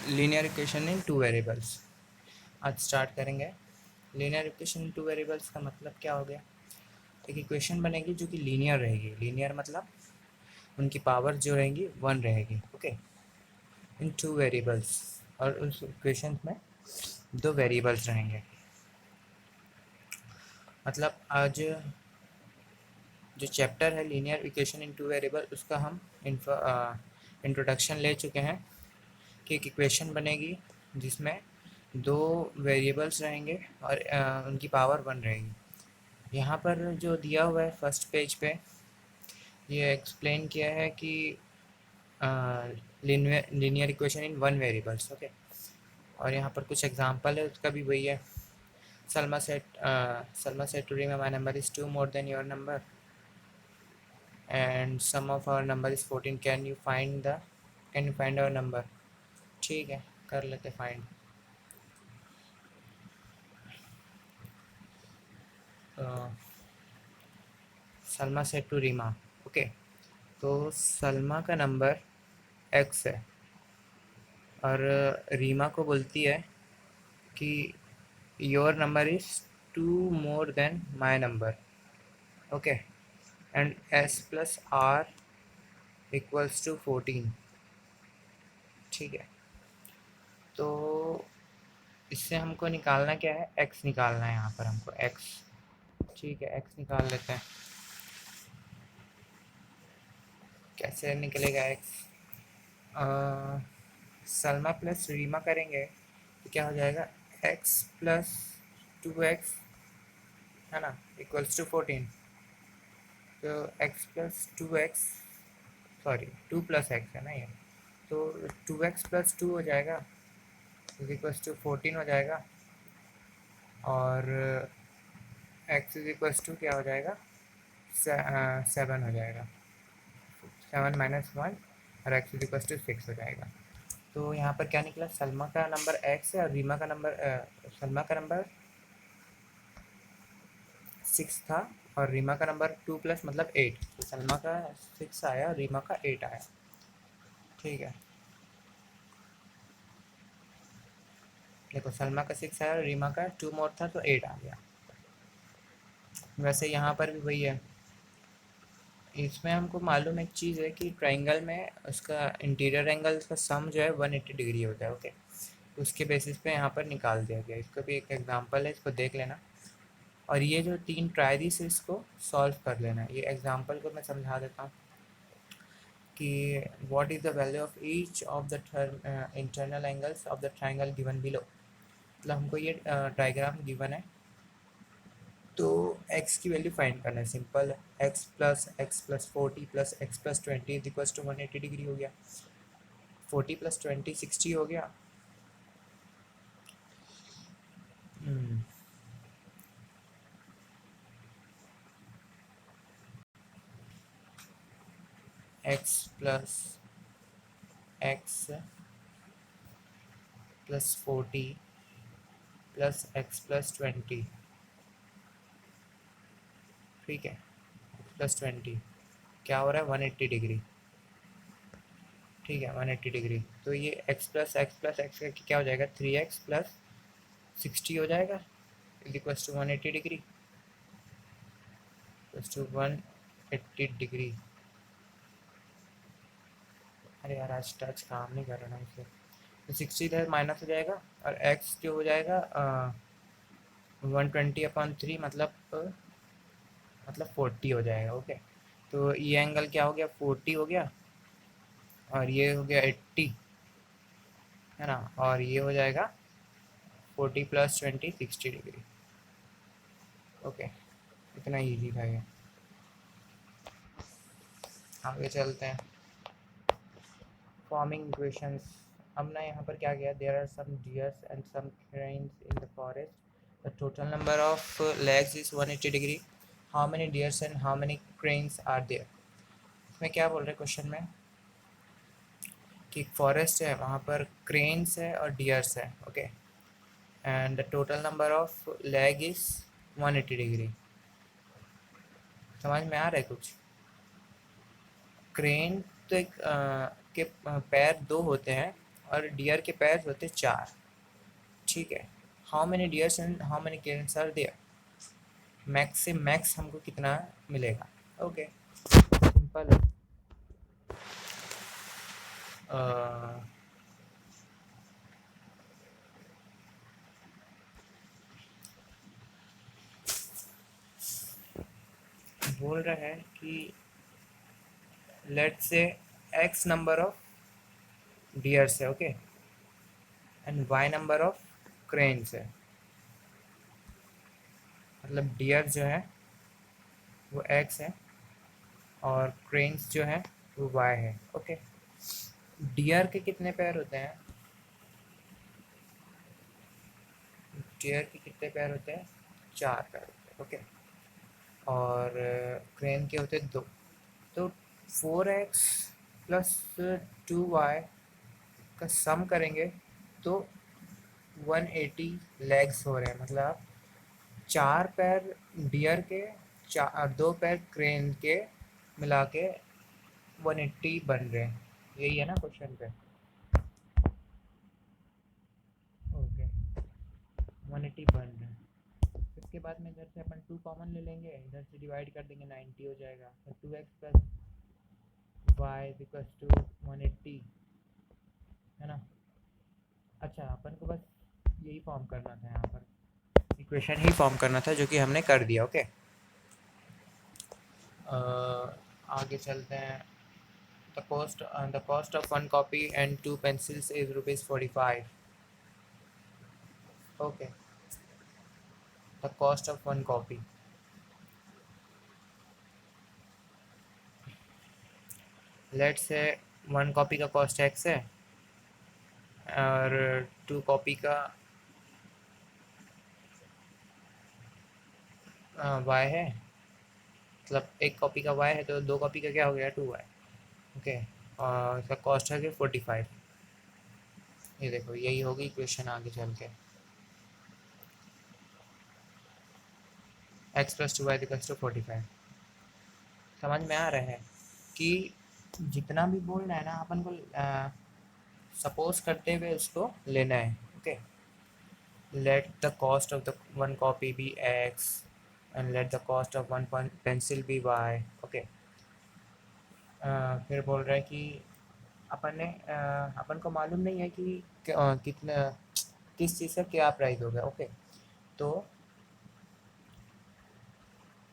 Linear equation in two variables. आज start करेंगे। Linear equation in two variables का मतलब क्या हो गया? एक इक्वेशन बनेगी जो कि लीनियर रहेगी। लीनियर मतलब उनकी पावर जो रहेंगी 1 रहेगी, ओके, इन टू वेरिएबल्स। और उस इक्वेशन में 2 वेरिएबल्स रहेंगे। मतलब आज जो चैप्टर है linear equation in two variable, उसका हम इंट्रोडक्शन ले चुके हैं कि एक इक्वेशन बनेगी जिसमें 2 वेरिएबल्स रहेंगे और उनकी पावर 1 रहेगी। यहाँ पर जो दिया हुआ है फर्स्ट पेज पे, ये एक्सप्लेन किया है कि linear equation in 1 variables, okay. और यहाँ पर कुछ एग्जांपल है, उसका भी वही है। Salma said to Rima, my number is 2 more than your number and sum of our number is 14. Can you find our number? ठीक है, कर लेते find. Salma said to Reema, okay. तो सलमा का नंबर x है और रीमा को बोलती है कि your number is 2 more than my number, okay, and s plus r equals to 14। ठीक है, तो इससे हमको निकालना क्या है? x निकालना है यहाँ पर हमको x। ठीक है, x निकाल लेते हैं। कैसे निकलेगा x? सलमा प्लस रीमा करेंगे तो क्या हो जाएगा? x प्लस 2x, है ना, इक्वल्स टू 14। तो x plus 2x, sorry 2 plus x है ना ये, तो 2x प्लस 2 हो जाएगा इज इक्वल्स टू 14 हो जाएगा। और x इज इक्वल्स टू क्या हो जाएगा? 7 हो जाएगा। 7 माइनस 1 और x इज इक्वल्स टू 6 हो जाएगा। तो यहाँ पर क्या निकला? सलमा का नंबर x है और रीमा का नंबर सलमा का नंबर 6 था और रीमा का नंबर 2 प्लस मतलब 8। तो सलमा का 6 आया और रीमा का 8 आया। ठीक है, देखो सलमा का 6 आया और रीमा का 2 मोर था तो 8 आ गया। वैसे यहाँ पर भी वही है। इसमें हमको मालूम एक चीज़ है कि ट्राइंगल में उसका इंटीरियर एंगल का सम जो है 180 डिग्री होता है, ओके। उसके बेसिस पे यहाँ पर निकाल दिया गया। इसका भी एक एग्जांपल है, इसको देख लेना। और ये जो 3 ट्रायरीज है इसको सॉल्व कर लेना। ये एग्जांपल को मैं समझा देता हूँ कि what is the value of each of the internal angles of the triangle given below. मतलब हमको ये डायग्राम गिवन है तो x की वैल्यू फाइंड करना है। सिंपल है, x plus 40 plus x plus 20 is equals to 180 degree हो गया। 40 प्लस 20 60 हो गया। x plus x plus 40 plus x plus 20, ठीक है, प्लस 20 क्या हो रहा है? 180 डिग्री। ठीक है, 180 डिग्री। तो ये x प्लस एक्स का क्या हो जाएगा? 3x प्लस 60 हो जाएगा is equals to 180 degree plus to 180 degree. अरे यार आज टच काम नहीं कर रहा ना इसे। तो 60 इधर माइनस हो जाएगा और x जो हो जाएगा 120/3 मतलब 40 हो जाएगा, ओके। तो ये एंगल क्या हो गया? 40 हो गया और ये हो गया 80, है ना। और ये हो जाएगा 40 प्लस 20 60 डिग्री, ओके। इतना ईजी था ये। आगे चलते हैं। Forming equations. अब ना यहाँ पर क्या गया? There are some deers and some cranes in the forest. The total number of legs is 180 degree. How many deers and how many cranes are there? इसमें क्या बोल रहे हैं क्वेश्चन में कि फॉरेस्ट है, वहाँ पर क्रेन्स है और डियर्स है, okay, and the total number of leg is 180 degree. समझ में आ रहा है कुछ? क्रेन तो एक के पैर 2 होते हैं और डियर के पैर होते 4, ठीक है। How many deers and how many kittens are there, max से मैक्स हमको कितना मिलेगा। ओके, सिंपल है। बोल रहा है कि let's say X number of deers है, okay, and Y number of cranes है। मतलब डियर जो है वो एक्स है और क्रेन्स जो है वो वाई है, ओके। डियर के कितने पैर होते हैं? डियर के कितने पैर होते हैं? 4 पैर होते हैं, ओके। और क्रेन के होते हैं 2। तो 4x प्लस 2y का सम करेंगे तो 180 लेग्स हो रहे हैं। मतलब 4 पैर डियर के, 2 पैर क्रेन के मिला के 180 बन रहे हैं। यही है ना क्वेश्चन पे? ओके, 180 बन रहे हैं। इसके बाद में इधर से अपन 2 कॉमन ले लेंगे, इधर से डिवाइड कर देंगे, 90 हो जाएगा। तो 2x plus y equals to 180, है ना। अच्छा, अपन को बस यही फॉर्म करना था, यहाँ पर इक्वेशन ही फॉर्म करना था, जो कि हमने कर दिया, ओके। आगे चलते हैं। The cost of 1 copy and 2 pencils is ₹45। Okay, the cost of 1 copy, let's say 1 copy का कॉस्ट x है और 2 कॉपी का y है। मतलब 1 कॉपी का y है तो 2 कॉपी का क्या हो गया? 2y, okay. और इसका कॉस्ट है कि 45। ये देखो, यही होगी इक्वेशन आगे चल के। x plus 2y equals to 45। समझ में आ रहा है कि जितना भी बोल रहा है ना, अपन को सपोज करते हुए उसको लेना है, okay. Let the cost of the 1 copy be x and let the cost of 1 pencil be y, okay. फिर बोल रहा है कि अपन को मालूम नहीं है कि कितना, किस चीज़ का क्या प्राइस होगा, ओके। तो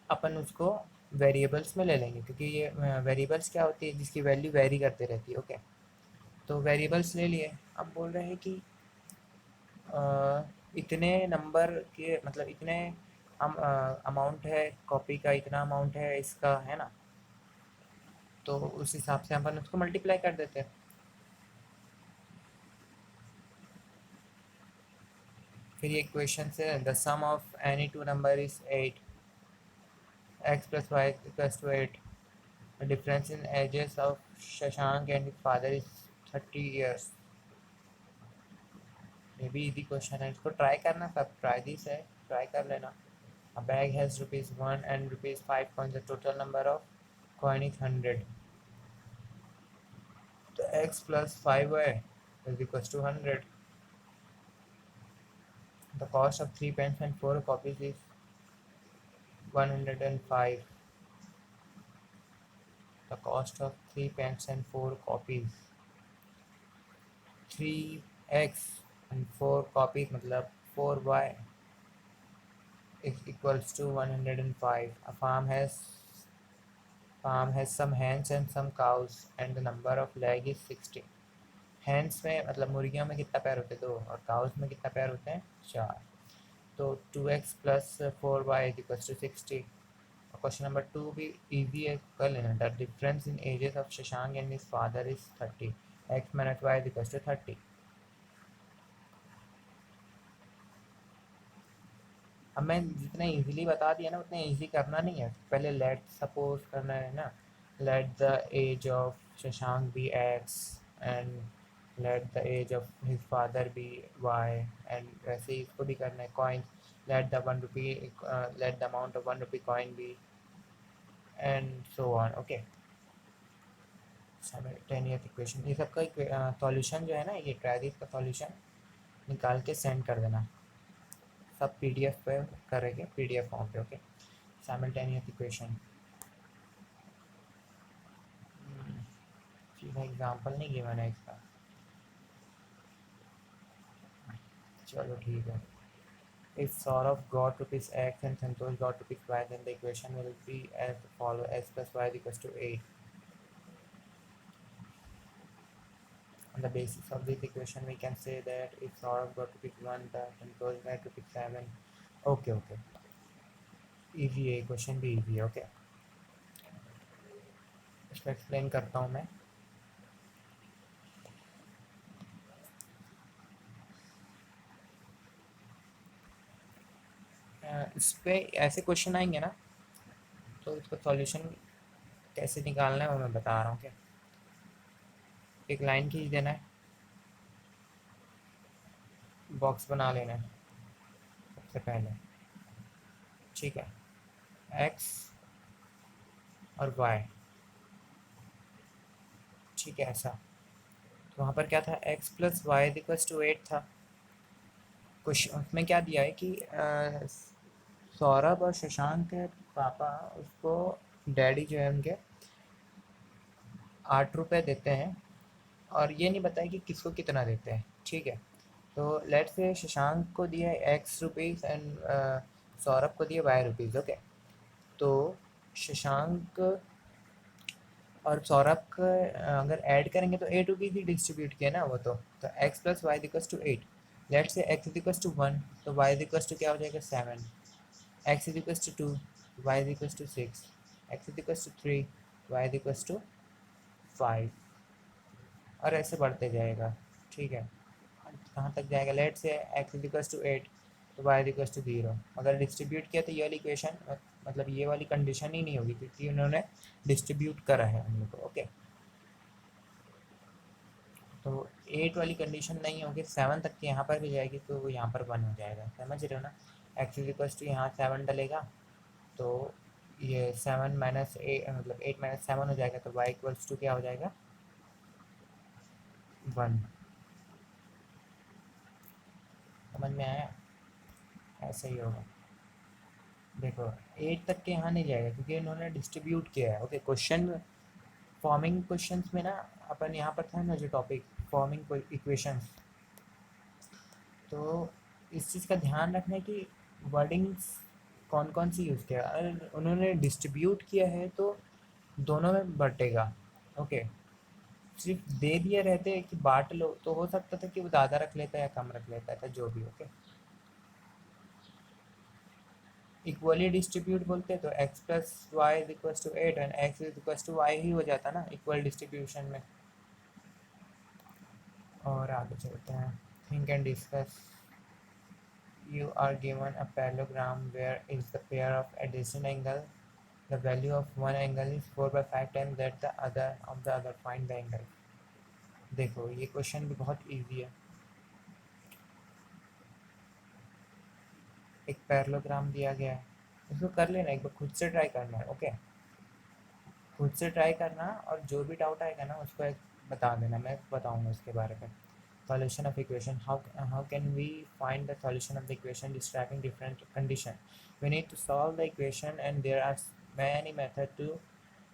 अपन उसको वेरिएबल्स में ले लेंगे, क्योंकि ये वेरिएबल्स क्या होती है, जिसकी वैल्यू वेरी करते रहती है, ओके। तो वेरिएबल्स ले लिए। अब बोल रहे हैं कि इतने नंबर के, मतलब इतने अमाउंट है कॉपी का, इतना अमाउंट है इसका, है ना। तो उस हिसाब से अपन उसको मल्टीप्लाई कर देते हैं। फिर ये क्वेश्चन से the sum of any 2 number is 8, x plus y equals to 8, the difference in ages of Shashank and his father is 30 years। ये भी इजी क्वेश्चन है, इसको ट्राई करना, सब ट्राई दिस है, ट्राई कर लेना। A bag has ₹1 and ₹5 coins. The total number of coin is 100. So x plus 5y is equals to 100. The cost of 3 pens and 4 copies is 105. The cost of 3 pens and 4 copies, 3x and 4 copies मतलब 4y is equals to 105. A farm has some hens and some cows and the number of leg is 60. Hands में मतलब मुर्गियों में कितना पैर होते हैं? 2। और काउस में कितना पैर होते हैं? 4। तो 2x plus 4y is equals to 60। Question number 2 भी इजी है, कर लेना। The difference in ages of Shashank and his father is 30, x minus y is equals to 30। अब मैं जितना इजीली बता दिया ना, उतना इजी करना नहीं है, पहले लेट सपोज करना है ना। Let the age of Shashank be x and let the age of his father be y, and वैसे ही इसको भी करना है। Coin, let the 1 rupee, let the amount of 1 rupee coin be, and so on, okay. Simultaneous equation, ये सबका solution जो है ना, ये ट्रायदिस का सॉल्यूशन निकाल के सेंड कर देना, सब पीडीएफ पे करेंगे, पीडीएफ फॉर्म पे। Okay, simultaneous equation. सीधा एग्जाम्पल नहीं किया मैंने इसका, चलो ठीक है। If Saurabh got rupees X and Santosh got rupees Y, then the equation will be as follow: x plus y is equals to 8. On the basis of this equation, we can say that if Saurabh got rupees 1, then Santosh got rupees 7. Okay, okay. Easy है, question भी easy है। Okay, इसको explain करता हूँ मैं। इस पे ऐसे क्वेश्चन आएंगे ना, तो इसका सॉल्यूशन कैसे निकालना है वो मैं बता रहा हूँ। क्या, एक लाइन खींच देना है, बॉक्स बना लेना है सबसे पहले, ठीक है, एक्स और वाई, ठीक है ऐसा। तो वहाँ पर क्या था, x plus y equals to 8 था। क्वेश्चन उसमें क्या दिया है कि सौरभ और शशांक के पापा उसको, डैडी जो है उनके, 8 रुपये देते हैं, और ये नहीं बताया कि किसको कितना देते हैं, ठीक है। तो लेट से शशांक को दिया एक्स रुपीज़ एंड सौरभ को दिए वाई रुपीज़। ओके, तो शशांक और सौरभ का अगर ऐड करेंगे तो 8 रुपीज़ ही डिस्ट्रीब्यूट किया ना वो, तो x plus y equals to 8। Let say x is equals to 1, तो वाई इज इक्वल्स टू क्या हो जाएगा 7, x is equals to 2, y is equals to 6, x is equals to 3, y is equals to 5, और ऐसे बढ़ते जाएगा, ठीक है। कहाँ तक जाएगा, late say x is equals to 8, तो वाई इज इक्वल्स टू 0। अगर डिस्ट्रीब्यूट किया तो ये वाली इक्वेशन, मतलब ये वाली कंडीशन ही नहीं होगी, क्योंकि उन्होंने डिस्ट्रीब्यूट करा है हम लोग को। ओके, तो 8 वाली कंडीशन नहीं होगी, 7 तक की यहाँ पर भी जाएगी, तो वो यहाँ पर 1 हो जाएगा, समझ रहे हो ना। एक्स इज इक्वल्स टू यहाँ 7 डलेगा, तो ये 7 माइनस 8, मतलब 8 माइनस 7 हो जाएगा, तो वाई इक्वल्स टू क्या हो जाएगा 1। समझ में आया, ऐसे ही होगा। देखो 8 तक के यहाँ नहीं जाएगा, क्योंकि इन्होंने डिस्ट्रीब्यूट किया है। ओके, क्वेश्चन फॉर्मिंग क्वेश्चंस में ना, अपन यहाँ पर था ना जो टॉपिक, फॉर्मिंग इक्वेशंस, तो इस चीज़ का ध्यान रखना है कि वर्डिंग्स कौन कौन सी यूज़ किया। अगर उन्होंने डिस्ट्रीब्यूट किया है तो दोनों में बटेगा। ओके, सिर्फ दे दिए रहते कि बांट लो, तो हो सकता था कि वो ज़्यादा रख लेता या कम रख लेता था, जो भी। ओके, इक्वली डिस्ट्रीब्यूट बोलते तो x plus y is equal to 8 and x is equal to y ही हो जाता ना इक्वल डिस्ट्रीब्यूशन में। और आगे चलते हैं, think and discuss. You are given a parallelogram where is the pair of adjacent angle. The value of one angle is 4 by 5 times that the other of the other. Find the angle. देखो ये question भी बहुत easy है। एक parallelogram दिया गया है, इसको कर लेना, एक बार खुद से ट्राई करना है। ओके, खुद से ट्राई करना, और जो भी डाउट आएगा ना उसको एक बता देना, मैं बताऊंगा उसके बारे में। Solution of equation. How can we find the solution of the equation describing different condition? We need to solve the equation, and there are many methods to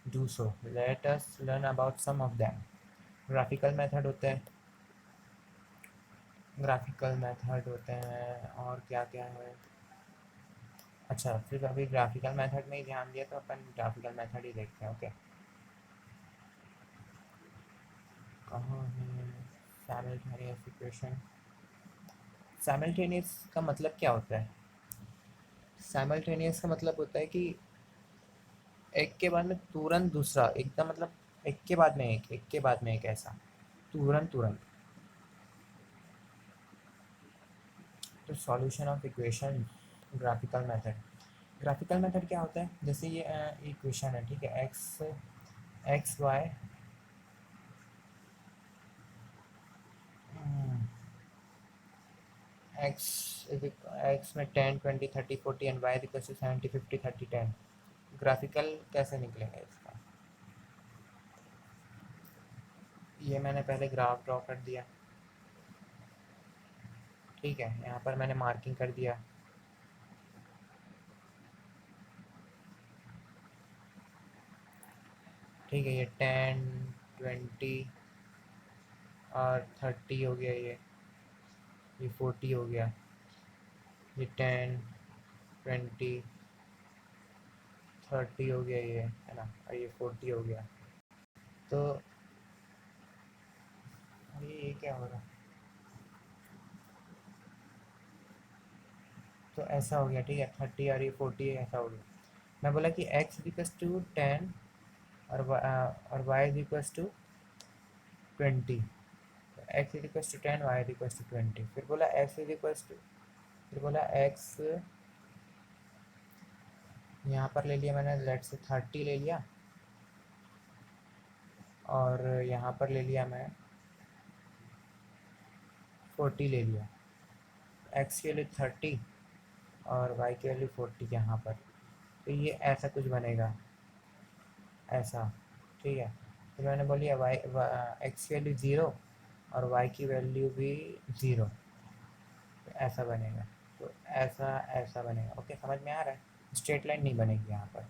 do so. Let us learn about some of them. Graphical method होते हैं, और क्या क्या है। अच्छा, फिर अभी graphical method में ही ध्यान दिया, तो अपन ग्राफिकल मेथड ही देखते हैं। ओके, कहाँ है साइमल्टेनियस इक्वेशन। साइमल्टेनियस का मतलब क्या होता है? साइमल्टेनियस का मतलब होता है कि एक के बाद में तुरंत दूसरा, एकदम मतलब एक के बाद में एक, एक के बाद में एक, ऐसा तुरंत तुरंत। तो solution of equation, graphical method. Graphical method क्या होता है, जैसे ये इक्वेशन है, ठीक है, x x y, x x में 10 20 30 40 and y equal to 70 50 30 10। Graphical कैसे निकलेगा इसका? ये मैंने पहले ग्राफ ड्रॉ कर दिया, ठीक है। यहाँ पर मैंने मार्किंग कर दिया, ठीक है। ये 10, 20 और 30 हो गया, ये 40 हो गया, ये 10, 20, 30 हो गया, ये है ना, और ये 40 हो गया। तो ये क्या हो रहा है, तो ऐसा हो गया, ठीक है। 30 और ये 40 ऐसा हो गया। मैं बोला कि x इक्वल्स टू 10 और y equals to 20। X equals to 10, y equals to 20। फिर बोला एक्स इक्वल्स टू, फिर बोला एक्स, यहाँ पर ले लिया मैंने, लेट से 30 ले लिया, और यहाँ पर ले लिया मैं 40 ले लिया। एक्स की वैल्यू 30 और वाई की वैल्यू 40 यहाँ पर। तो ये ऐसा कुछ बनेगा, ऐसा, ठीक है। फिर मैंने बोलिए वाई, एक्स की वैल्यू 0 और वाई की वैल्यू भी 0, तो ऐसा बनेगा। तो ऐसा ऐसा बनेगा, ओके, समझ में आ रहा है। स्ट्रेट लाइन नहीं बनेगी यहाँ पर।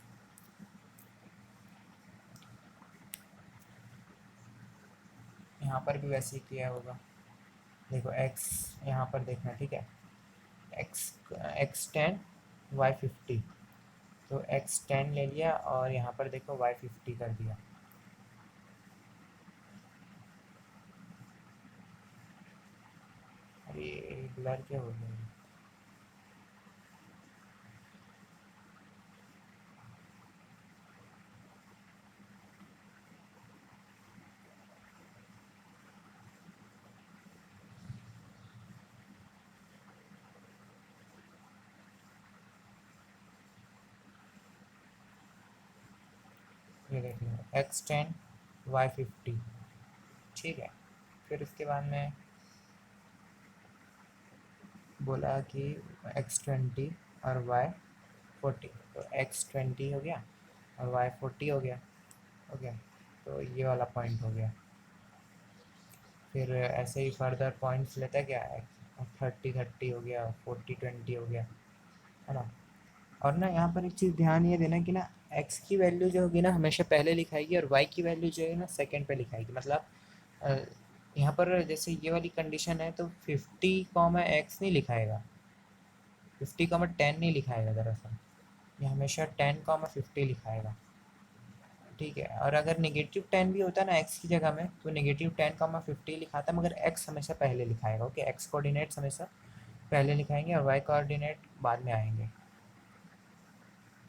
यहाँ पर भी वैसे ही किया होगा, देखो एक्स यहाँ पर देखना, ठीक है। एक्स एक्स 10, वाई 50, तो एक्स 10 ले लिया और यहाँ पर देखो वाई 50 कर दिया। अरे ब्लर क्या हो गया, ये देख लो, एक्स 10, वाई 50, ठीक है। फिर उसके बाद में बोला कि एक्स 20 और वाई 40, तो एक्स 20 हो गया और वाई 40 हो गया, ओके। तो ये वाला पॉइंट हो गया। फिर ऐसे ही फर्दर पॉइंट्स लेता गया, 30 हो गया, 40 20 हो गया, है ना। और ना यहाँ पर एक चीज़ ध्यान ये देना कि ना x की वैल्यू जो होगी ना हमेशा पहले लिखाएगी, और y की वैल्यू जो है ना सेकंड पे लिखाएगी। मतलब अ, यहाँ पर जैसे ये वाली कंडीशन है तो 50, नहीं लिखाएगा, 50, 10 नहीं लिखाएगा दरअसल। ये हमेशा 10, 50 लिखाएगा, ठीक है। और अगर नेगेटिव 10 भी होता है ना x की जगह में, तो नेगेटिव 10, 50 लिखाता, मगर x हमेशा पहले लिखाएगा, ओके। x कोऑर्डिनेट्स हमेशा पहले लिखाएंगे और y कोऑर्डिनेट बाद में आएंगे।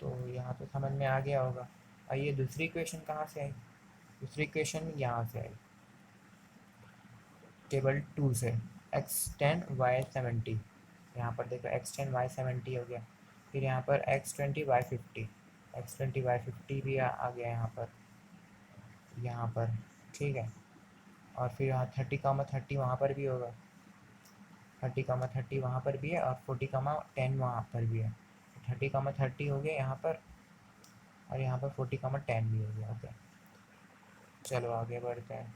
तो यहाँ तो समझ में आ गया होगा। आइए दूसरी इक्वेशन कहाँ से आई, दूसरी इक्वेशन यहाँ से आई, टेबल 2 से। x10 y70, यहाँ पर देखो x10 y70 हो गया। फिर यहाँ पर x20 y50, x20 y50 भी आ गया यहाँ पर, ठीक है। और फिर यहाँ 30, 30 वहाँ पर भी होगा, 30, 30 वहाँ पर भी है, और 40, 10 वहाँ पर भी है। 30, 30 हो गया यहाँ पर, और यहाँ पर 40, 10 भी हो गया, ओके। चलो आगे बढ़ते हैं।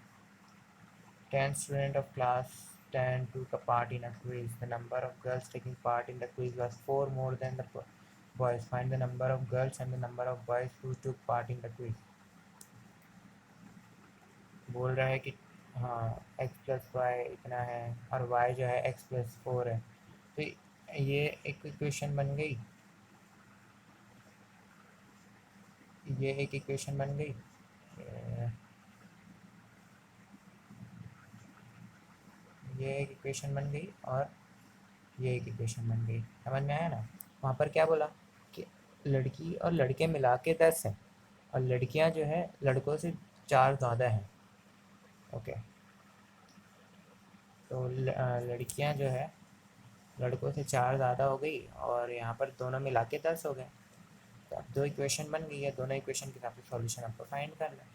10 students of class 10 took a part in a quiz. The number of girls taking part in the quiz was 4 more than the boys. Find the number of girls and the number of boys who took part in the quiz. बोल रहा है कि हाँ x plus Y इतना है और y जो है x प्लस 4 है। तो ये एक इक्वेशन बन गई, ये एक इक्वेशन बन गई, ये एक इक्वेशन बन गई, और ये एक इक्वेशन बन गई। समझ में आया ना। वहाँ पर क्या बोला कि लड़की और लड़के मिला के 10 हैं, और लड़कियां जो है लड़कों से 4 ज़्यादा हैं, ओके। तो लड़कियां जो है लड़कों से 4 ज़्यादा हो गई, और यहाँ पर दोनों मिला के 10 हो गए। तो अब 2 इक्वेशन बन गई है, दोनों इक्वेशन के हिसाब से सॉल्यूशन आपको फाइंड करना है।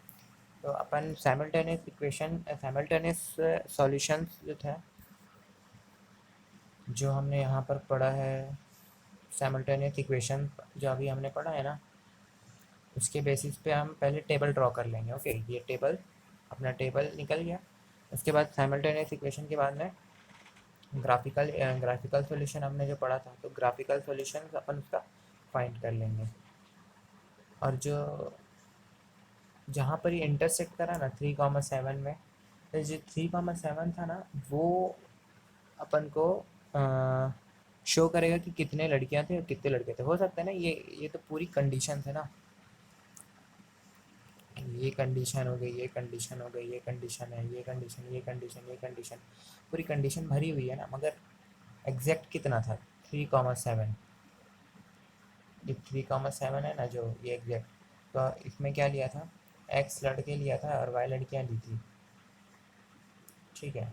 तो अपन साइमल्टेनियस सॉल्यूशंस जो था, जो हमने यहाँ पर पढ़ा है, साइमल्टेनियस इक्वेशन जो अभी हमने पढ़ा है ना, उसके बेसिस पे हम पहले टेबल ड्रॉ कर लेंगे, ओके। ये टेबल, अपना टेबल निकल गया। उसके बाद साइमल्टेनियस इक्वेशन के बाद में ग्राफिकल सॉल्यूशन हमने जो पढ़ा था, तो ग्राफिकल सॉल्यूशन अपन उसका फाइंड कर लेंगे। और जो जहाँ पर ये इंटरसेक्ट करा ना 3,7 में, तो जो 3,7 था ना, वो अपन को शो करेगा कि कितने लड़कियां थे और कितने लड़के थे। हो सकता है ना, ये तो पूरी कंडीशन है ना, ये कंडीशन हो गई, ये कंडीशन हो गई, ये कंडीशन है, ये कंडीशन, ये कंडीशन, ये कंडीशन, पूरी कंडीशन भरी हुई है ना, मगर एग्जैक्ट कितना था 3,7। ये 3,7 है ना जो, ये एग्जैक्ट, तो इसमें क्या लिया था, एक्स लड़के लिया था और वाई लड़कियां ली थी। ठीक है,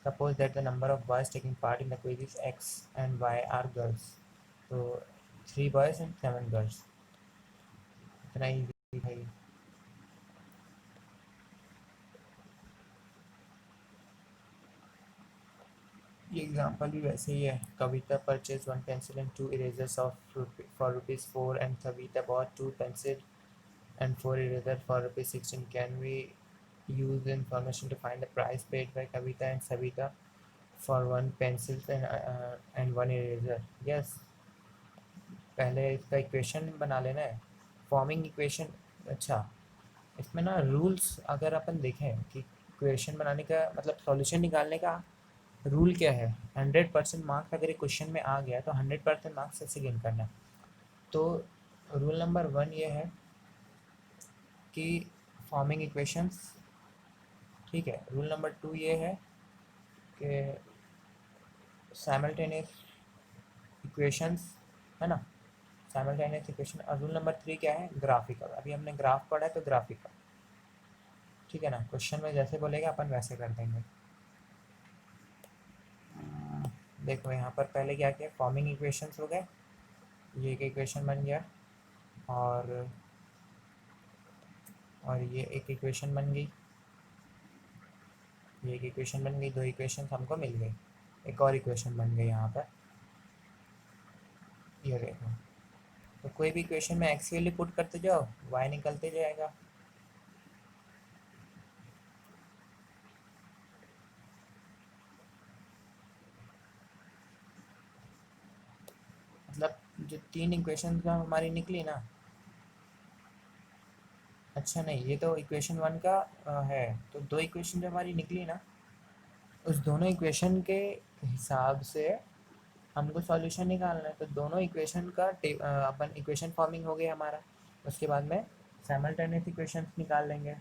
suppose that the number of boys taking part in the quiz is X and Y are girls, तो 3 बॉयज एंड 7 गर्ल्स। इतना ईजी भाई। ये एग्जाम्पल भी वैसे ही है। Kavita purchase 1 pencil and 2 erasers of for rupees 4 and Savita bought 2 pencil and 4 eraser for ₹16. Can we use the information to find the price paid by Kavita and Savita for 1 pencil and 1 eraser? Yes. पहले इसका equation बना लेना है, forming equation. अच्छा, इसमें ना rules अगर अपन देखें कि इक्वेशन बनाने का मतलब सॉल्यूशन निकालने का रूल क्या है, 100% मार्क्स अगर एक क्वेश्चन में आ गया तो 100% मार्क्स ऐसे गेन करना है। तो रूल नंबर 1 ये है कि फॉर्मिंग इक्वेशंस, ठीक है। रूल नंबर 2 ये है कि साइमल्टेनियस इक्वेशंस, है ना, साइमल्टेनियस इक्वेशन। और रूल नंबर 3 क्या है, ग्राफिकल। अभी हमने ग्राफ पढ़ा है तो ग्राफिकल, ठीक है ना। क्वेश्चन में जैसे बोलेगा अपन वैसे कर देंगे। देखो यहाँ पर पहले क्या किया, फॉर्मिंग इक्वेशंस हो गए, ये एक इक्वेशन बन गया, और ये एक इक्वेशन बन गई, ये एक इक्वेशन बन गई, 2 इक्वेशन हमको मिल गई। एक और इक्वेशन बन गई यहाँ पर, ये देखो। तो कोई भी इक्वेशन में एक्स की वैल्यू पुट करते जाओ, वाई निकलते जाएगा। मतलब जो 3 इक्वेशन का हमारी निकली ना, अच्छा नहीं, ये तो इक्वेशन 1 का है। तो 2 इक्वेशन जो हमारी निकली ना, उस दोनों इक्वेशन के हिसाब से हमको सॉल्यूशन निकालना है। तो दोनों इक्वेशन का अपन इक्वेशन फॉर्मिंग हो गया हमारा। उसके बाद में साइमल्टेनियस इक्वेशन निकाल लेंगे,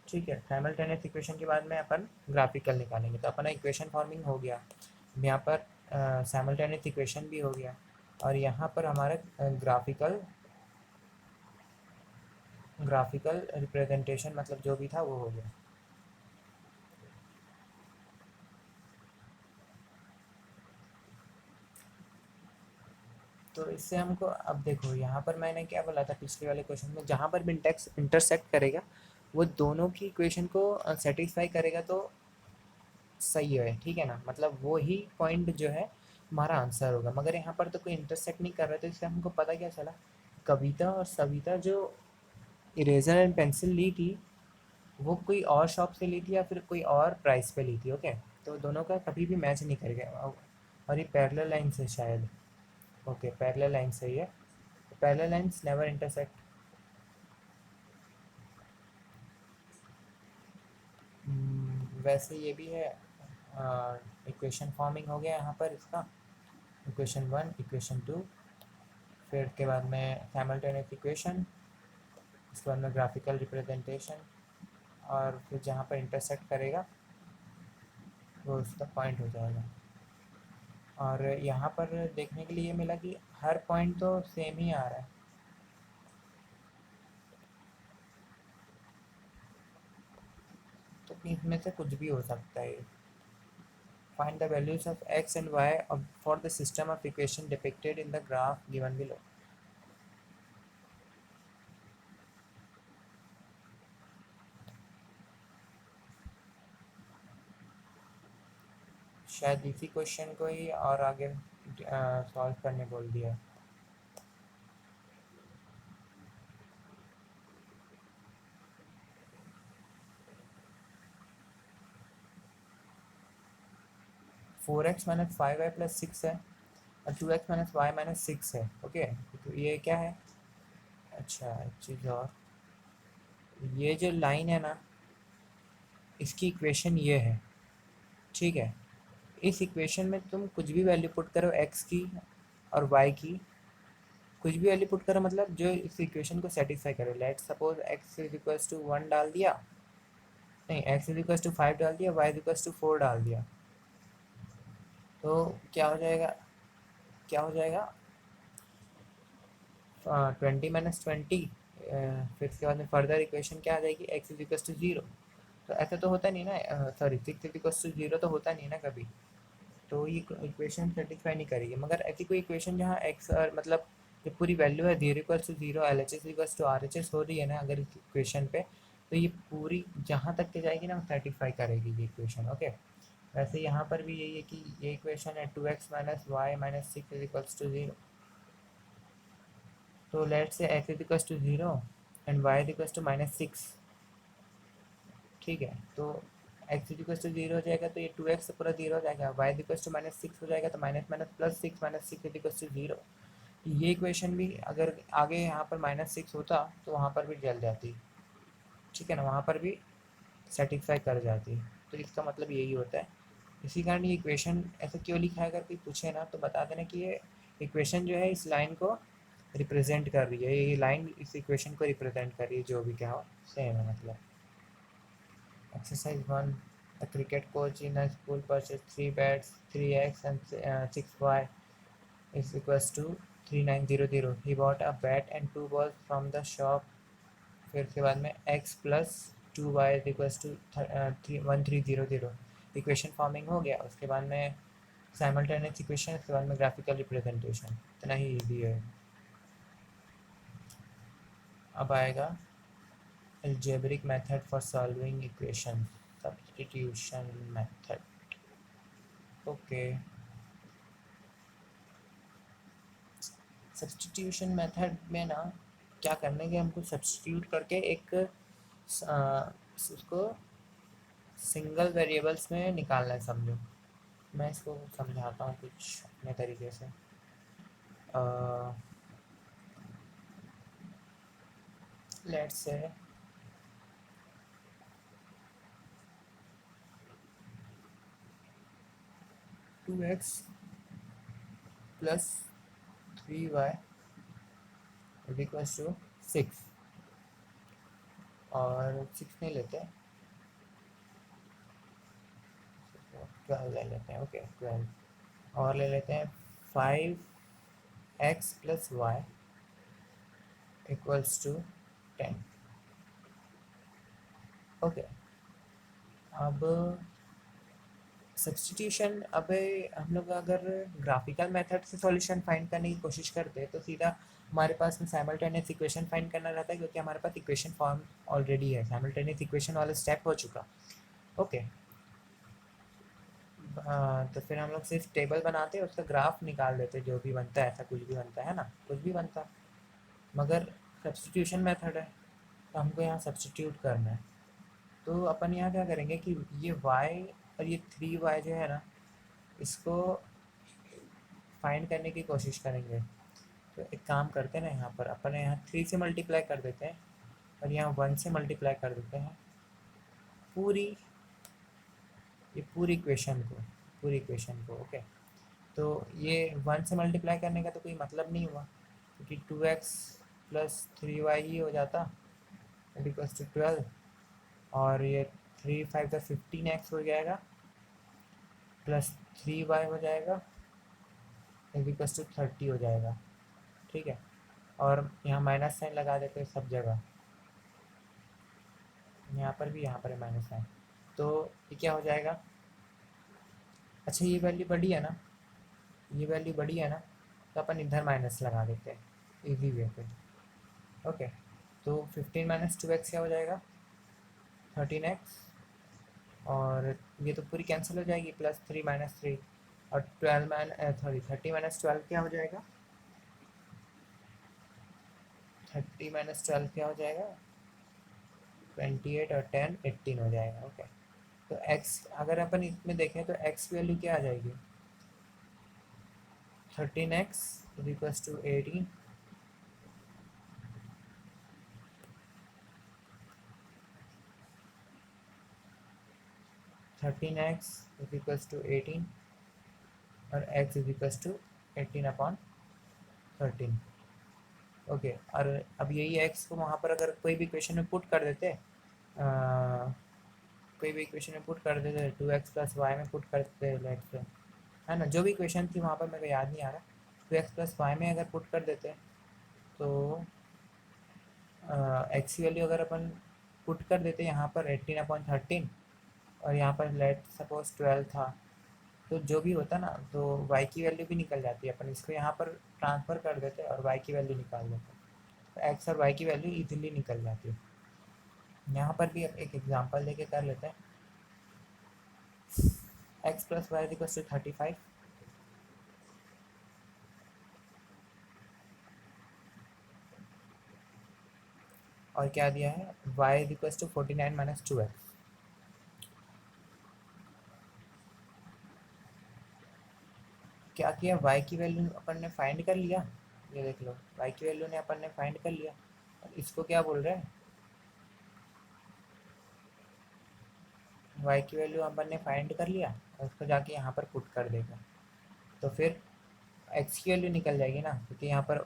ठीक है। साइमल्टेनियस इक्वेशन के बाद में अपन ग्राफिकल निकालेंगे। तो अपना इक्वेशन फॉर्मिंग हो गया, यहाँ पर साइमल्टेनियस इक्वेशन भी हो गया, और यहाँ पर हमारा ग्राफिकल रिप्रेजेंटेशन मतलब जो भी था वो हो गया। तो इससे हमको, अब देखो यहाँ पर मैंने क्या बोला था पिछले वाले क्वेश्चन में, जहाँ पर भी इंटरसेक्ट करेगा वो दोनों की इक्वेशन को सेटिस्फाई करेगा तो सही है, ठीक है ना। मतलब वो ही पॉइंट जो है हमारा आंसर होगा। मगर यहाँ पर तो कोई इंटरसेक्ट नहीं कर रहा, तो इससे हमको पता क्या चला, कविता और सविता जो इरेजर एंड पेंसिल ली थी वो कोई और शॉप से ली थी या फिर कोई और प्राइस पे ली थी। ओके, तो दोनों का कभी भी मैच नहीं करेगा। और ये पैरेलल लाइन से शायद, ओके पैरेलल लाइन सही है, पैरेलल लाइन्स नेवर इंटरसेक्ट। वैसे ये भी है। इक्वेशन फॉर्मिंग हो गया यहाँ पर इसका, इक्वेशन 1, इक्वेशन 2, फिर के बाद में साइमल्टेनियस इक्वेशन, उसके बाद में ग्राफिकल रिप्रेजेंटेशन, और फिर जहाँ पर इंटरसेक्ट करेगा वो उसका पॉइंट हो जाएगा। और यहाँ पर देखने के लिए ये मिला कि हर पॉइंट तो सेम ही आ रहा है। तो इसमें से कुछ भी हो सकता है। Find the values of x and y for the system of equation depicted in the graph given below. शायद इसी क्वेश्चन को ही और आगे सॉल्व करने बोल दिया। 4x माइनस 5y प्लस 6 है और 2x माइनस वाई माइनस 6 है। ओके, तो ये क्या है? अच्छा, एक चीज़ और, ये जो लाइन है ना, इसकी इक्वेशन ये है, ठीक है। इस इक्वेशन में तुम कुछ भी वैल्यू पुट करो x की और y की, कुछ भी वैल्यू पुट करो, मतलब जो इस इक्वेशन को सेटिस्फाई करे। Let suppose x is equals to 1 डाल दिया, नहीं, x इज इक्वल्स टू 5 डाल दिया, y इज इक्वल्स टू 4 डाल दिया, तो क्या हो जाएगा? क्या हो जाएगा? 20 - 20, फिर इसके बाद में फर्दर इक्वेशन क्या आ जाएगी? x is equals to 0। तो ऐसा तो होता नहीं ना, सॉरी, 6 इज इक्वल्स टू 0 तो होता नहीं ना कभी, तो ये इक्वेशन सेटिस्फाई नहीं करेगी। मगर ऐसी कोई इक्वेशन जहाँ एक्स और मतलब जो पूरी वैल्यू है 0 = 0, L H S equals to R H S हो रही है ना अगर इस इक्वेशन पे, तो ये पूरी जहाँ तक के जाएगी ना वो सेटिस्फाई करेगी ये इक्वेशन। ओके, वैसे यहाँ पर भी यही है कि ये इक्वेशन है 2x minus y minus 6 equals to 0। तो let say x equals to 0 and y equals to -6, ठीक है। तो x इक्वल्स टू 0 हो जाएगा, तो ये 2x से पूरा 0 हो जाएगा, y इक्वल्स टू -6 हो जाएगा, तो minus minus plus 6 -6 equals to 0। ये इक्वेशन भी अगर आगे यहाँ पर -6 होता तो वहाँ पर भी जल जाती, ठीक है ना, वहाँ पर भी सेटिस्फाई कर जाती। तो इसका मतलब यही होता है। इसी कारण ये इक्वेशन ऐसा क्यों लिखा है, अगर कोई पूछे ना तो बता देना कि ये इक्वेशन जो है इस लाइन को रिप्रेजेंट कर रही है, ये लाइन इस इक्वेशन को रिप्रेजेंट कर रही है, जो भी क्या हो सेम है मतलब। Exercise 1. The cricket coach in a school purchased 3 bats, 3x and 6y is equals to 3900. He bought a bat and 2 balls from the shop. फिर उसके बाद में x plus 2y is equals to 1300. Equation forming हो गया। उसके बाद में simultaneous equation, उसके बाद में ग्राफिकल रिप्रेजेंटेशन। इतना ही ईजी है। अब आएगा algebraic method for solving equations, substitution method। Okay, substitution method में ना क्या करने के, हमको सब्सटीट्यूट करके एक उसको सिंगल वेरिएबल्स में निकालना है, समझो। मैं इसको समझाता हूँ कुछ अपने तरीके से। Let's say 2x plus 3y is equals to 6, और 6 नहीं लेते, 12 ले लेते हैं। ओके, 12 और ले लेते हैं। 5x plus y equals to 10। Okay, अब सब्सटीट्यूशन, अब हम लोग अगर ग्राफिकल मेथड से सॉल्यूशन फाइंड करने की कोशिश करते हैं तो सीधा हमारे पास में साइमल्टेनियस इक्वेशन फाइंड करना रहता है, क्योंकि हमारे पास इक्वेशन फॉर्म ऑलरेडी है, साइमल्टेनियस इक्वेशन वाला स्टेप हो चुका। ओके, तो फिर हम लोग सिर्फ टेबल बनाते हैं, उसका ग्राफ निकाल देते, जो भी बनता है, ऐसा कुछ भी बनता है ना, कुछ भी बनता। मगर सब्सटीट्यूशन मेथड है तो हमको यहाँ सब्सटीट्यूट करना है। तो अपन यहाँ क्या करेंगे कि ये y और ये 3y जो है ना, इसको फाइंड करने की कोशिश करेंगे। तो एक काम करते हैं ना, यहाँ पर अपन यहाँ 3 से मल्टीप्लाई कर देते हैं और यहाँ 1 से मल्टीप्लाई कर देते हैं पूरी, ये पूरी इक्वेशन को। ओके, तो ये 1 से मल्टीप्लाई करने का तो कोई मतलब नहीं हुआ, क्योंकि 2x प्लस 3y ही हो जाता, इक्वल्स टू 12, और ये 3 5 का 15x हो जाएगा, प्लस 3y हो जाएगा, इक्वल्स टू 30 हो जाएगा, ठीक है। और यहाँ माइनस साइन लगा देते हैं सब जगह, यहाँ पर भी, यहाँ पर माइनस साइन, तो ये क्या हो जाएगा? अच्छा, ये वैल्यू बड़ी है ना, ये वैल्यू बड़ी है ना, तो अपन इधर माइनस लगा देते हैं इजी वे पे। ओके, तो 15 माइनस 2x क्या हो जाएगा? 13x, और ये तो पूरी कैंसिल हो जाएगी, प्लस 3 माइनस 3, और 30 माइनस 12 क्या हो जाएगा? 30 माइनस 12 क्या हो जाएगा? 28, और 10 18 हो जाएगा। ओके, तो x अगर अपन इसमें देखें तो x की वैल्यू क्या आ जाएगी, 13x is equals to 18, 13x is equals to 18 और x is equals to 18/13। Okay, और अब यही x को वहाँ पर अगर कोई भी इक्वेशन में पुट कर देते, कोई भी इक्वेशन में पुट कर देते, 2x प्लस वाई में पुट कर देते लेट से, है ना, जो भी इक्वेशन थी वहाँ पर मेरे को याद नहीं आ रहा, 2x प्लस वाई में अगर पुट कर देते तो एक्स की वैल्यू अगर अपन पुट कर देते यहाँ पर 18/13 और यहाँ पर लेट सपोज 12 था, तो जो भी होता ना तो y की वैल्यू भी निकल जाती है, अपन इसको यहाँ पर ट्रांसफ़र कर देते और y की वैल्यू निकाल देते, तो x और y की वैल्यू इजीली निकल जाती है। यहाँ पर भी एक एग्जांपल लेके कर लेते हैं, x plus y equals to 35, और क्या दिया है, y equals to 49 minus 2x। क्या किया, y की वैल्यू अपन ने फाइंड कर लिया, ये देख लो y की वैल्यू ने अपन ने फाइंड कर लिया, इसको क्या बोल रहे हैं, y की वैल्यू अपन ने फाइंड कर लिया और उसको जाके यहाँ पर पुट कर देगा, तो फिर x की वैल्यू निकल जाएगी ना, क्योंकि यहाँ पर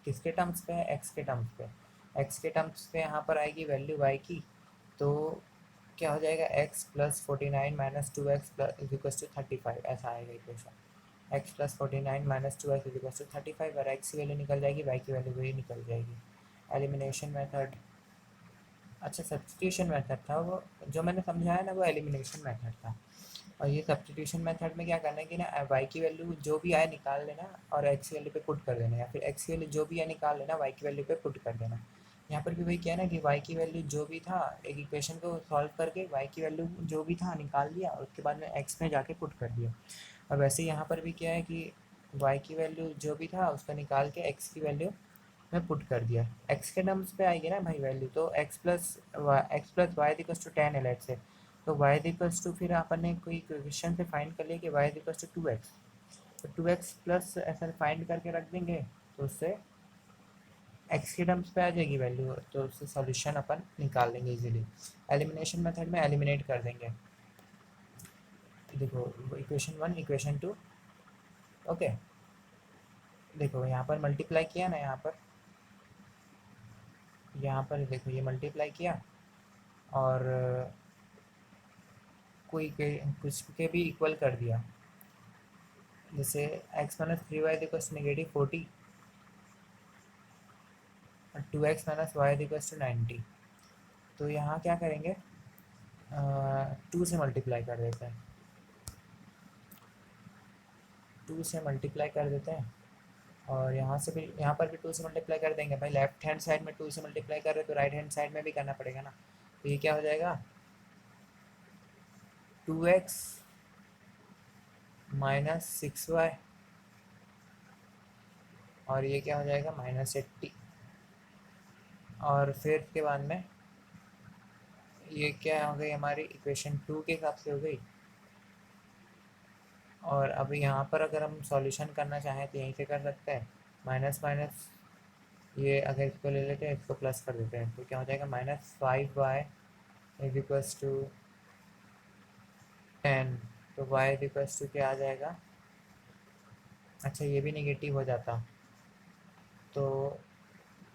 किसके टर्म्स पे है, x के टर्म्स पे, x के टर्म्स पे यहाँ पर आएगी वैल्यू y की, तो क्या हो जाएगा, x plus 49 minus 2x plus is equals to 35, ऐसा आएगा equation, x plus 49 minus 2x is equals to 35, और x की वैल्यू निकल जाएगी, y की वैल्यू वही निकल जाएगी। एलिमिनेशन मेथड, अच्छा सब्स्टिट्यूशन मेथड था वो, जो मैंने समझाया ना वो एलिमिनेशन मेथड था, और ये सब्स्टिट्यूशन मेथड में क्या करना है कि ना y की वैल्यू जो भी आए निकाल लेना और x की वैल्यू पे पुट कर देना, या फिर x की वैल्यू जो भी आए निकाल लेना, y की वैल्यू पे पुट कर देना। यहाँ पर भी वही किया ना कि y की वैल्यू जो भी था, एक इक्वेशन को सॉल्व करके y की वैल्यू जो भी था निकाल दिया और उसके बाद में x में जाके पुट कर दिया, और वैसे यहाँ पर भी क्या है कि y की वैल्यू जो भी था उसका निकाल के x की वैल्यू में पुट कर दिया, x के टर्म्स पे आएगी ना भाई वैल्यू, तो x plus y equals to 10 है लेट से, तो y इक्वल्स टू, फिर अपन ने कोई इक्वेशन से फाइंड कर लिया कि y इक्वल्स टू 2x, तो 2x प्लस ऐसा फाइंड करके रख देंगे, तो उससे x के टर्म्स पे आ जाएगी वैल्यू, तो उससे सॉल्यूशन अपन निकाल लेंगे इजीली, एलिमिनेशन मेथड में एलिमिनेट कर देंगे। देखो इक्वेशन 1 इक्वेशन 2, ओके, देखो यहाँ पर मल्टीप्लाई किया ना, यहाँ पर देखो ये मल्टीप्लाई किया और कोई के कुछ के भी इक्वल कर दिया, जैसे x minus 3y equals to negative 40 और 2x minus Y equals to 90, तो यहाँ क्या करेंगे, 2 से मल्टीप्लाई कर देते हैं, 2 से मल्टीप्लाई कर देते हैं, और यहाँ से भी, यहाँ पर भी 2 से मल्टीप्लाई कर देंगे भाई, लेफ्ट हैंड साइड में 2 से मल्टीप्लाई कर रहे तो राइट हैंड साइड में भी करना पड़ेगा ना, तो ये क्या हो जाएगा, 2x माइनस 6y, और ये क्या हो जाएगा -80, और फिर के बाद में ये क्या हो गई हमारी इक्वेशन 2 के हिसाब से हो गई, और अब यहाँ पर अगर हम सॉल्यूशन करना चाहें तो यहीं से कर सकते हैं, माइनस माइनस ये अगर इसको ले लेते हैं, इसको प्लस कर देते हैं, तो क्या हो जाएगा -5y इज इक्वल्स टू 10, तो y इज इक्वल्स टू क्या आ जाएगा, अच्छा ये भी नेगेटिव हो जाता तो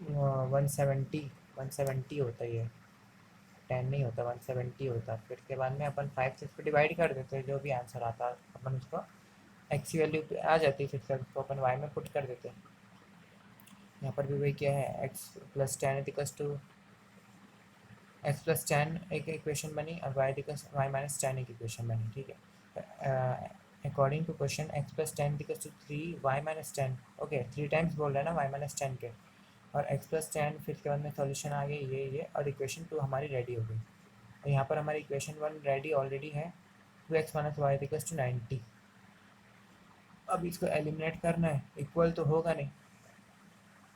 170 होता ही है, 10 नहीं होता 170 होता, फिर के बाद में अपन 5 से इसको डिवाइड कर देते हैं, जो भी आंसर आता अपन उसको x की वैल्यू आ जाती है, फिर से उसको अपन y में पुट कर देते हैं, यहाँ पर भी वही क्या है, x plus 10 equals to x plus 10 एक इक्वेशन बनी और y माइनस 10 एक इक्वेशन बनी, ठीक है, according to question x plus 10 equals to 3y minus 10, okay 3 times बोल रहा है ना y माइनस 10 के, और x प्लस 10 फिर के बाद में सॉल्यूशन आ गई ये, और इक्वेशन 2 हमारी रेडी हो गई, और यहाँ पर हमारी इक्वेशन 1 रेडी ऑलरेडी है, 2x minus Y equals to 90, अब इसको एलिमिनेट करना है, इक्वल तो होगा नहीं,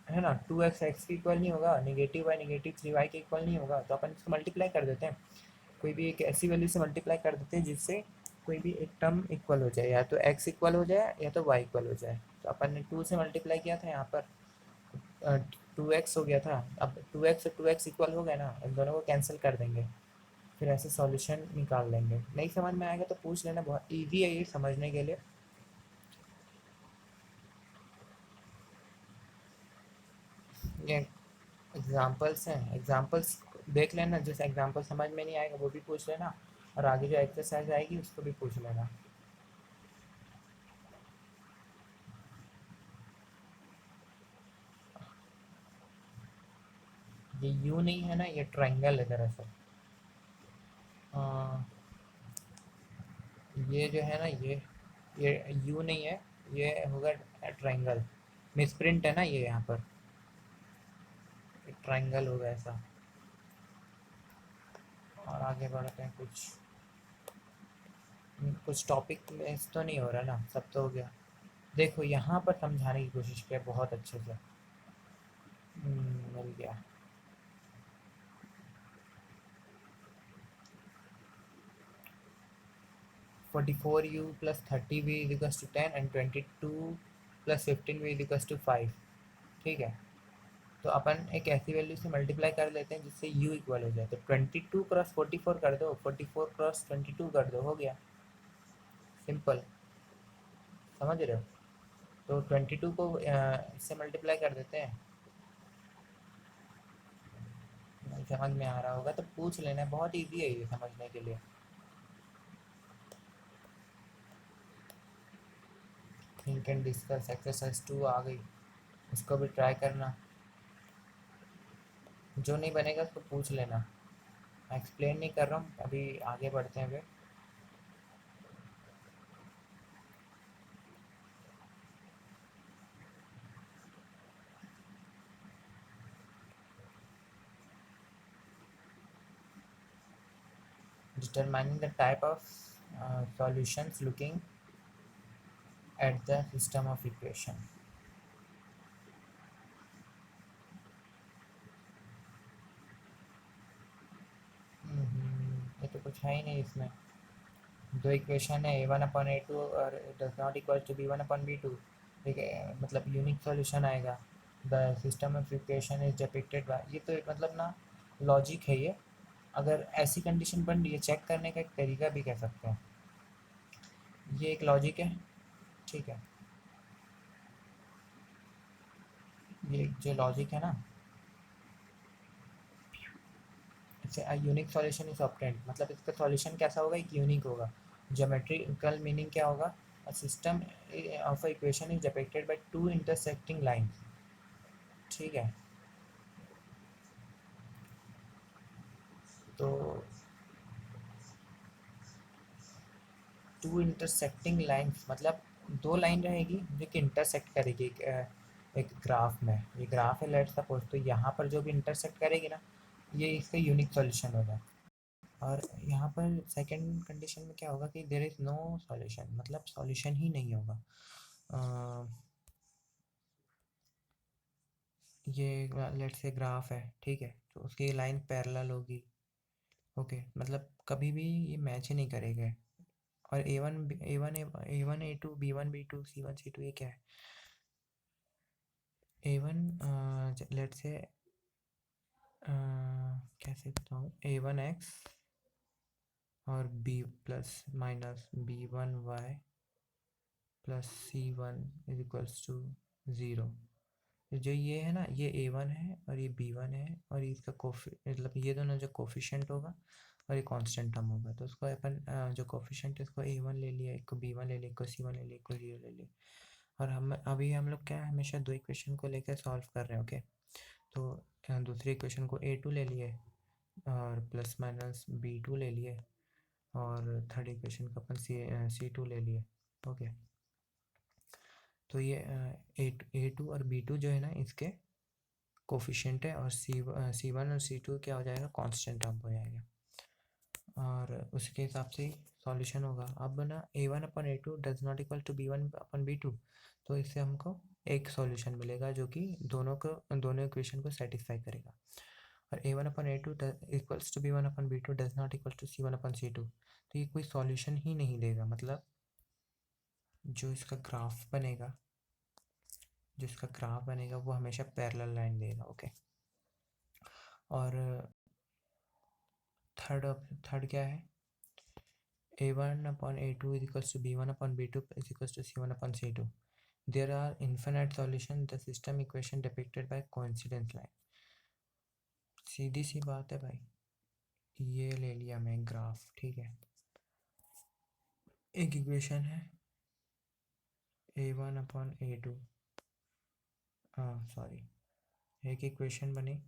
है ना, 2x x के इक्वल नहीं होगा, नेगेटिव y नेगेटिव 3y के इक्वल नहीं होगा, तो अपन इसको मल्टीप्लाई कर देते हैं, कोई भी एक ऐसी वैल्यू से मल्टीप्लाई कर देते हैं जिससे कोई भी एक टर्म इक्वल हो जाए, या तो x इक्वल हो जाए या तो y इक्वल हो जाए। तो अपन ने 2 से मल्टीप्लाई किया था यहाँ पर, 2x हो गया था। अब 2x और 2x इक्वल हो गया ना, इन दोनों को कैंसिल कर देंगे, फिर ऐसे सॉल्यूशन निकाल लेंगे। नहीं समझ में आएगा तो पूछ लेना, बहुत ईजी है ये समझने के लिए। ये एग्जाम्पल्स हैं, एग्जाम्पल्स देख लेना, जिस एग्जाम्पल समझ में नहीं आएगा वो भी पूछ लेना, और आगे जो एक्सरसाइज आएगी उसको भी पूछ लेना। ये यू नहीं है ना, ये ट्रायंगल है दरअसल। अ, ये जो है ना, ये यू नहीं है, ये होगा ट्रायंगल। मिसप्रिंट है ना ये यहाँ पर, ट्रायंगल होगा ऐसा। और आगे बढ़ते हैं, कुछ टॉपिक में तो नहीं हो रहा ना, सब तो हो गया। देखो यहाँ पर समझाने की कोशिश किया बहुत अच्छे से। मिल गया। 44u plus 30v is equals to 10 and 22 plus 15v is equals to 5। ठीक है, तो अपन एक ऐसी वैल्यू से मल्टीप्लाई कर लेते हैं जिससे u इक्वल हो जाए। तो 22 क्रॉस 44 कर दो, 44 क्रॉस 22 कर दो, हो गया सिंपल। समझ रहे हो? तो 22 को इससे मल्टीप्लाई कर देते हैं। नहीं समझ में आ रहा होगा तो पूछ लेना, बहुत इजी है ये समझने के लिए। थिंक एंड डिस्कस एक्सरसाइज 2 आ गई, इसको भी ट्राई करना। जो नहीं बनेगा उसको पूछ लेना, मैं एक्सप्लेन नहीं कर रहा हूँ अभी, आगे बढ़ते हैं फिर। Determining the type of solutions looking at the system of equation। ये तो कुछ है ही नहीं इसमें। दो इक्वेशन है, a1/a2 और does not equal to b1/b2। ठीक है, मतलब यूनिक सॉल्यूशन आएगा। The system of equation is depicted bye, ये तो एक मतलब ना लॉजिक है ये। अगर ऐसी कंडीशन बन रही है, चेक करने का एक तरीका भी कह सकते हैं, ये एक लॉजिक है। ठीक है, ये जो लॉजिक है ना, इससे यूनिक सॉल्यूशन इज ऑब्टेन्ड, मतलब इसका सॉल्यूशन कैसा होगा, एक यूनिक होगा। ज्योमेट्रिकल मीनिंग क्या होगा, a system of equation is depicted by two intersecting lines. ठीक है, तो टू इंटरसेक्टिंग लाइंस मतलब दो लाइन रहेगी जो कि इंटरसेक्ट करेगी एक ग्राफ में। ये ग्राफ है लेट सपोज, तो यहाँ पर जो भी इंटरसेक्ट करेगी ना, ये इसका यूनिक सॉल्यूशन होगा। और यहाँ पर सेकंड कंडीशन में क्या होगा कि देर इज़ नो सॉल्यूशन, मतलब सॉल्यूशन ही नहीं होगा। ये लेट से ग्राफ है, ठीक है, तो उसकी लाइन पैरेलल होगी। ओके, मतलब कभी भी ये मैच ही नहीं करेंगे। और A one A two B one C one C two, ये क्या है, ए वन लेट से कैसे बताऊँ, a1x और b plus minus b1y plus c1 is equals to 0। जो ये है ना, ये a1 है और ये b1 है, और इसका मतलब ये दोनों जो कोफिशेंट होगा और ये कांस्टेंट टर्म होगा, तो उसको अपन जो कोफिशेंट है उसको a1 ले लिया, एक को b1 ले लिया, एक को c1 ले लिया, एक को 0 ले लिया। और हम लोग क्या है, हमेशा दो इक्वेशन को लेकर सॉल्व कर रहे हैं। ओके, तो दूसरी इक्वेशन को a2 ले लिए और प्लस माइनस b2 ले लिए, और थर्ड इक्वेशन को अपन c2 ले लिए। ओके, तो ये a2 और b2 जो है ना, इसके कोफिशिएंट है, और c1 और c2 क्या हो जाएगा, कांस्टेंट टर्म हो जाएगा, और उसके हिसाब से सॉल्यूशन होगा। अब ना a1/a2 does not equal to b1/b2, तो इससे हमको एक सॉल्यूशन मिलेगा जो कि दोनों इक्वेशन को सेटिस्फाई करेगा। और A1/A2 equals to B1/B2 does not equal to C1/C2, तो ये कोई सॉल्यूशन ही नहीं देगा। मतलब जो इसका ग्राफ बनेगा वो हमेशा पैरेलल लाइन देगा। ओके, और थर्ड क्या है, A1/A2 is equals to B1/B2 is equals to C1/C2. There are infinite solutions. The system equation depicted by coincidence line. सीधी सी बात है भाई, ये ले लिया मैं ग्राफ, ठीक है। एक इक्वेशन है A1/A2, हाँ सॉरी, एक इक्वेशन बनी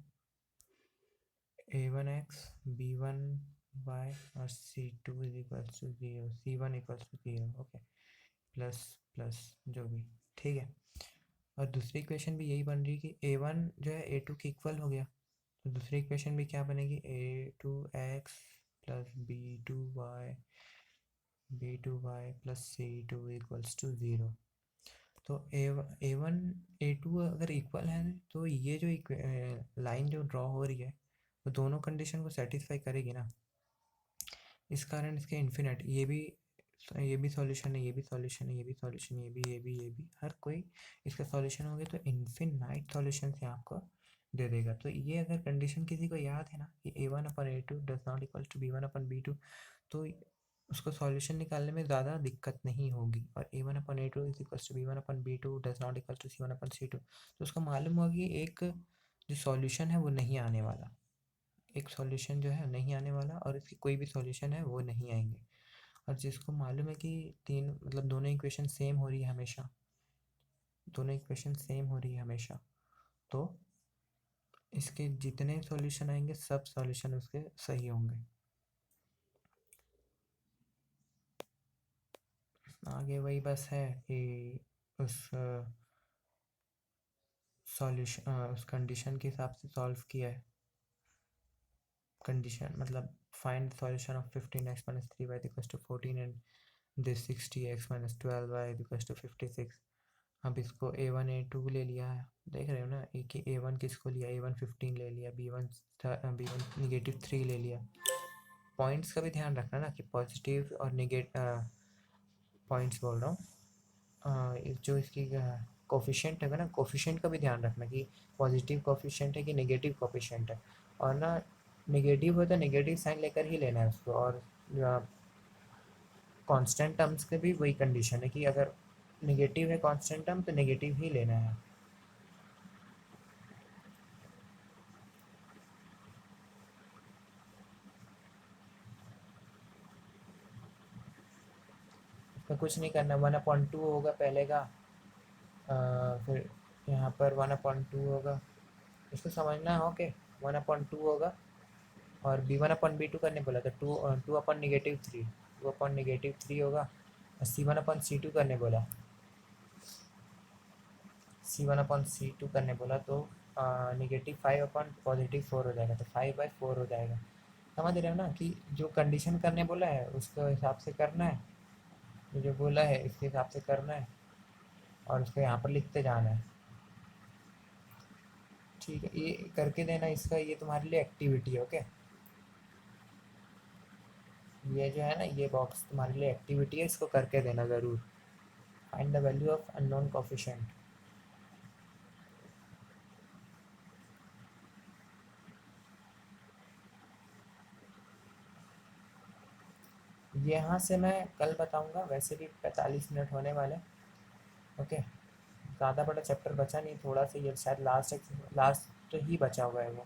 A1x B1y और C2 is equals to 0, C1 equals to 0। Okay, plus plus जो भी, ठीक है। और दूसरी इक्वेशन भी यही बन रही कि A1 जो है A2 के इक्वल हो गया, तो दूसरी इक्वेशन भी क्या बनेगी, A2x plus B2y plus C2 equals to 0। तो A1 A2 अगर इक्वल है तो ये जो लाइन जो ड्रॉ हो रही है वो दोनों कंडीशन को सेटिस्फाई करेगी ना। इस कारण इसके इन्फिनिट, ये भी सॉल्यूशन है, ये भी सॉल्यूशन है, ये भी सॉल्यूशन, ये भी हर कोई इसका सॉल्यूशन हो गया, तो इन्फिनाइट सॉल्यूशन से आपको दे देगा। तो ये अगर कंडीशन किसी को याद है ना कि A1/A2 does not equal to B1/B2, तो उसको सॉल्यूशन निकालने में ज़्यादा दिक्कत नहीं होगी। और A1/A2 is equal to B1/B2 does not equal to C1/C2, तो उसको मालूम होगी एक जो सॉल्यूशन है वो नहीं आने वाला, एक सॉल्यूशन जो है नहीं आने वाला, और इसकी कोई भी सॉल्यूशन है वो नहीं आएंगे। और जिसको मालूम है कि तीन मतलब दोनों इक्वेशन सेम हो रही है हमेशा, तो इसके जितने सॉल्यूशन आएंगे सब सॉल्यूशन उसके सही होंगे। आगे वही बस है कि उस सॉल्यूशन उस कंडीशन के हिसाब से सॉल्व किया है। कंडीशन मतलब find solution of 15x minus 3y equals to 14 and this 60x minus 12y equals to 56। अब इसको A1/A2 ले लिया है, देख रहे हो ना, एक ही A1 किसको लिया, A1 15 ले लिया, B1 -3 ले लिया। पॉइंट्स का भी ध्यान रखना ना कि पॉजिटिव और पॉइंट्स बोल रहा हूँ, जो इसकी कोफिशिएंट है ना, कोफिशिएंट का भी ध्यान रखना कि पॉजिटिव कोफिशिएंट है कि नेगेटिव कोफिशिएंट है। और ना नेगेटिव हो तो नेगेटिव साइन लेकर ही लेना है उसको। और कांस्टेंट टर्म्स के भी वही कंडीशन है कि अगर नेगेटिव है कांस्टेंट टर्म तो नेगेटिव ही लेना है। इसमें कुछ नहीं करना, 1/2 होगा पहले का, फिर यहाँ पर 1/2 होगा, इसको समझना हो कि 1/2 होगा। और B1/B2 करने बोला तो 2/-3 2/-3 होगा। और C1/C2 करने बोला, C1/C2 करने बोला तो -5/+4 हो जाएगा, तो 5/4 हो जाएगा। समझ रहे हो ना कि जो कंडीशन करने बोला है उसके हिसाब से करना है, जो बोला है इसके हिसाब से करना है, और उसको यहाँ पर लिखते जाना है। ठीक है, ये करके देना इसका, ये तुम्हारे लिए एक्टिविटी है। ओके, ये जो है ना ये बॉक्स तुम्हारे लिए एक्टिविटी है, इसको करके देना ज़रूर। Find the value of unknown coefficient. यहाँ से मैं कल बताऊँगा, वैसे भी 45 मिनट होने वाले। ओके, ज़्यादा बड़ा चैप्टर बचा नहीं, थोड़ा सा ये शायद लास्ट तो ही बचा हुआ है वो,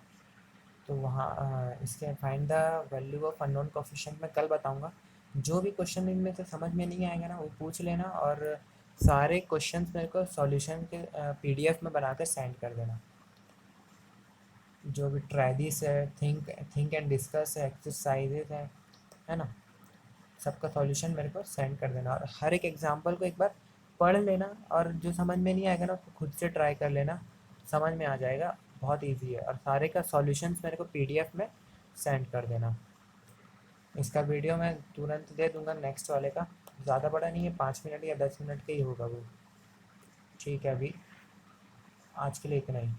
तो वहाँ इसके find the value of unknown coefficient मैं कल बताऊँगा। जो भी क्वेश्चन इनमें से समझ में नहीं आएगा ना वो पूछ लेना, और सारे क्वेश्चंस मेरे को सॉल्यूशन के PDF में बनाकर सेंड कर देना। जो भी ट्राई है, थिंक एंड डिस्कस है, एक्सरसाइजेज है ना, सबका सॉल्यूशन मेरे को सेंड कर देना। और हर एक एग्जांपल को एक बार पढ़ लेना, और जो समझ में नहीं आएगा ना उसको खुद से ट्राई कर लेना, समझ में आ जाएगा, बहुत इजी है। और सारे का सॉल्यूशंस मेरे को PDF में सेंड कर देना। इसका वीडियो मैं तुरंत दे दूंगा नेक्स्ट वाले का, ज़्यादा बड़ा नहीं है, 5 मिनट या 10 मिनट का ही होगा वो। ठीक है, अभी आज के लिए इतना ही।